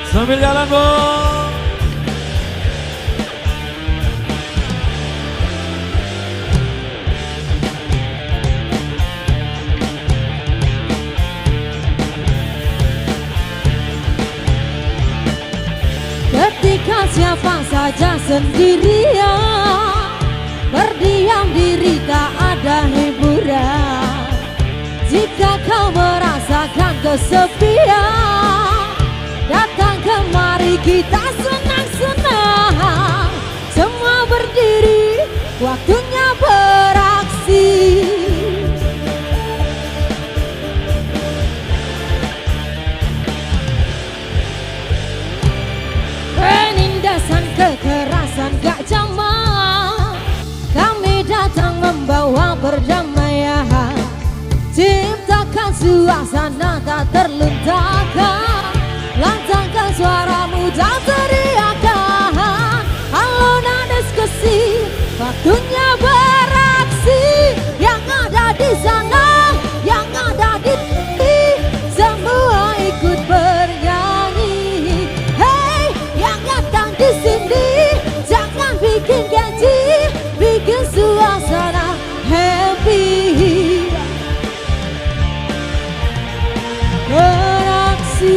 Sambil jalan, Bu. Ketika siapa saja sendirian, berdiam diri tak ada hiburan. Jika kau merasakan kesepian, datang kemari kita senang-senang. Semua berdiri, waktunya beraksi. Penindasan kekerasan gak jamak, kami datang membawa perdamaian. Ciptakan suasana tak terluntahkan, lantangkan suaramu tak teriakan. Alona diskusi, waktunya beraksi. Yang ada di sana, yang ada di sini, semua ikut bernyanyi. Hey, yang datang di sini, jangan bikin ganti, bikin suasana happy. Beraksi.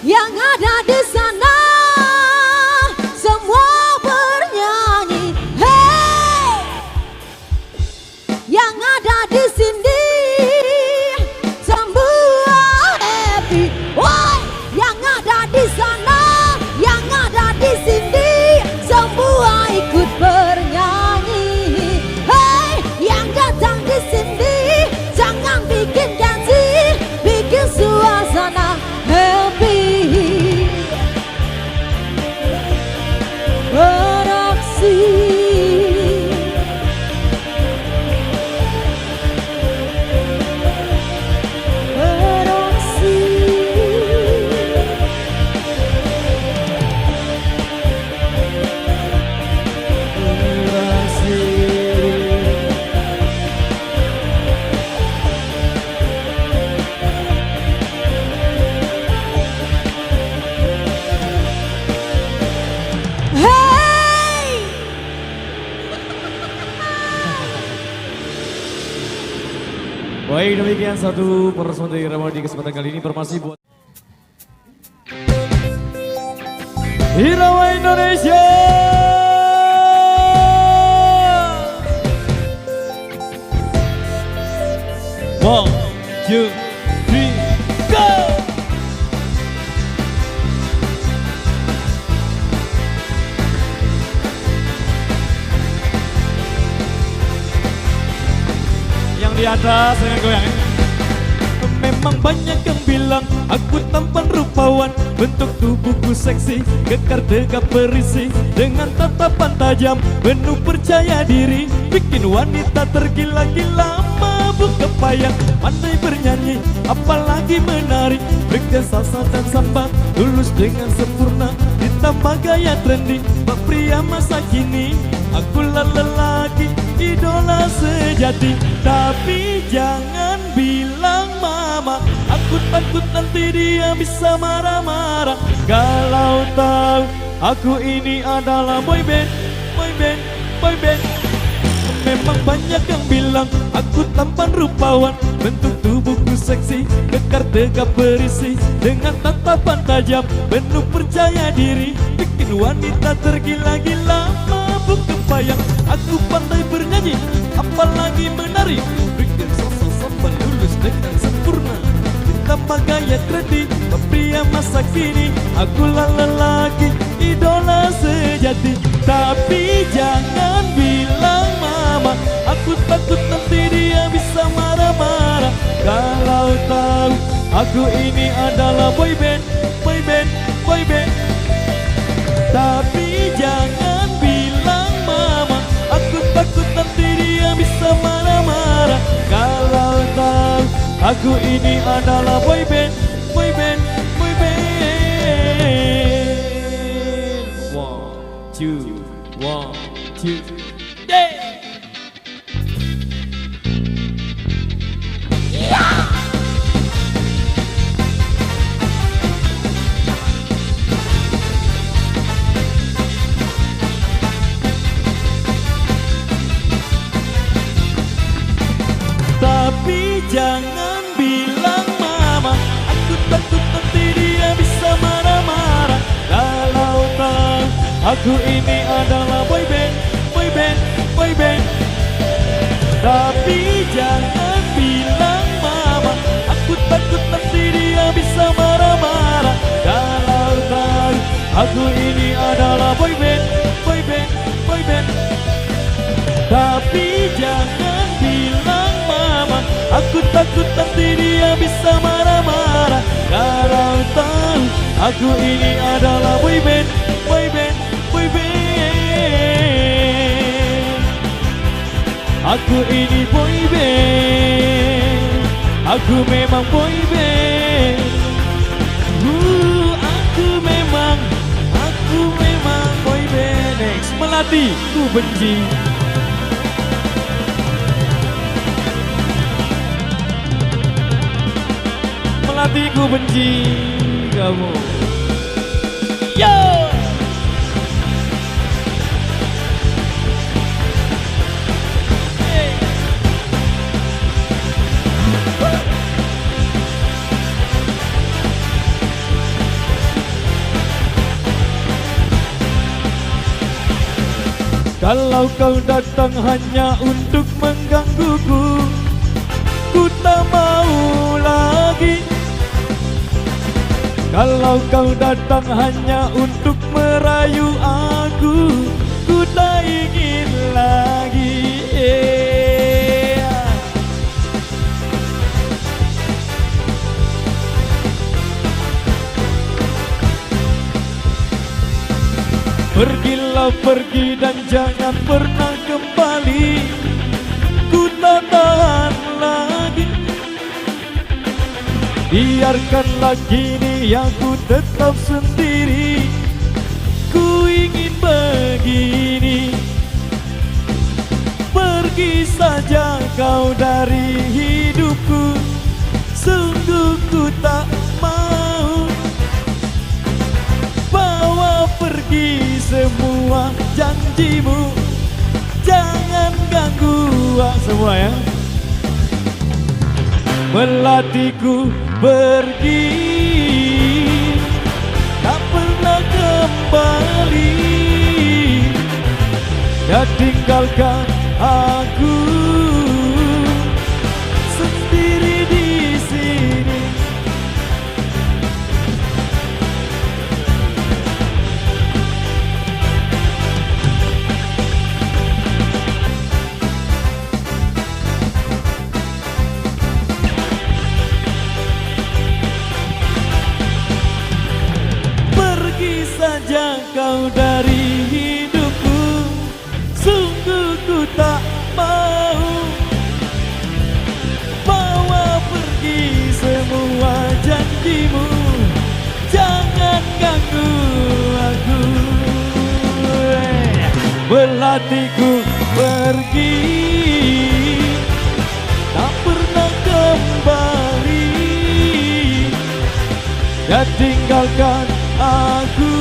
Yang ada di sana, semua bernyanyi. Hey, yang ada di sini, semua happy. Woi, yang ada di sana, yang ada di sini, semua ikut bernyanyi. Hey, yang datang di sini, jangan bikin ganti, bikin suasana happy. Beraksi. Beraksi. Hey! Baik, demikian satu persembahan dari Rama di kesempatan kali ini. Informasi buat Irama Indonesia. One, two, three, go! Yang di atas dengan goyang. Memang banyak yang bilang aku tampan rupawan, bentuk tubuhku seksi, kekar tegap berisi, dengan tatapan tajam penuh percaya diri, bikin wanita tergila-gila. Mabuk kepayang, pandai bernyanyi, apalagi menari, breakdance, salsa dan samba, tulus dengan sempurna, ditambah gaya trendy. Bak pria masa kini, akulah lelaki idola sejati. Tapi jangan bilang mama, aku takut nanti dia bisa marah-marah. Kalau tahu aku ini adalah boyband, boyband, boyband. Memang banyak yang bilang aku tampan rupawan, bentuk tubuhku seksi, kekar tegap berisi, dengan tatapan tajam penuh percaya diri, bikin wanita tergila-gila. Mabuk kepayang, aku pandai bernyanyi, apalagi menari, bikin salsa samba lulus dengan sempurna, ditambah gaya trendy. Pria masa kini, akulah lelaki idola sejati. Tapi jangan bilang mama, aku takut nanti dia bisa marah-marah kalau tahu aku ini adalah boyband, boyband, boyband. Tapi jangan bilang mama, aku takut nanti dia bisa marah-marah kalau tahu aku ini adalah boyband, boyband, boyband. 1, 2, 1, 2, yeah. Tapi jangan bilang mama, aku takut nanti dia bisa marah-marah kalau tahu aku ini adalah boyband, boyband, boyband. Tapi jangan bilang mama, aku takut nanti dia bisa marah-marah kalau tahu aku ini adalah boyband, boyband, boyband. Tapi jangan bilang mama, aku takut nanti dia bisa marah-marah kalau tahu aku ini adalah boyband, boyband, boyband. Aku ini boyband, aku memang boyband. Aku memang boyband. Next, Melati, ku benci. Melati, ku benci kamu. Yo! Kalau kau datang hanya untuk menggangguku, ku tak mau lagi. Kalau kau datang hanya untuk merayu aku, ku tak ingin lagi. Pergilah pergi dan jangan pernah kembali, ku tak tahan lagi. Biarkanlah kini aku tetap sendiri, ku ingin begini. Pergi saja kau dari hidupku, sungguh ku tak mau. Bawa pergi semua janjimu, jangan ganggu semua ya. Melatiku pergi, tak pernah kembali. Ya tinggalkan aku sendiri di sini. Saja kau dari hidupku, sungguh ku tak mau. Bawa pergi semua janjimu, jangan ganggu aku. Melatiku pergi, tak pernah kembali. Ya tinggalkan aku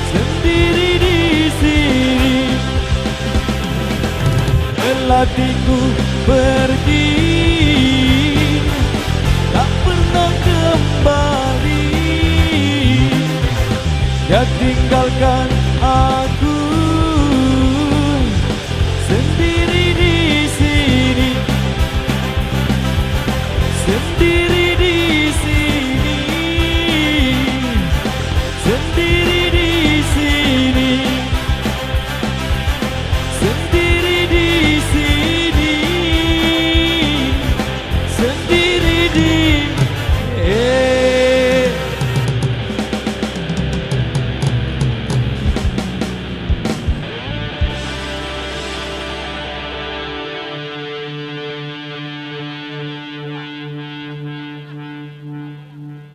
sendiri di sini. Melatiku pergi, tak pernah kembali. Ya tinggalkan aku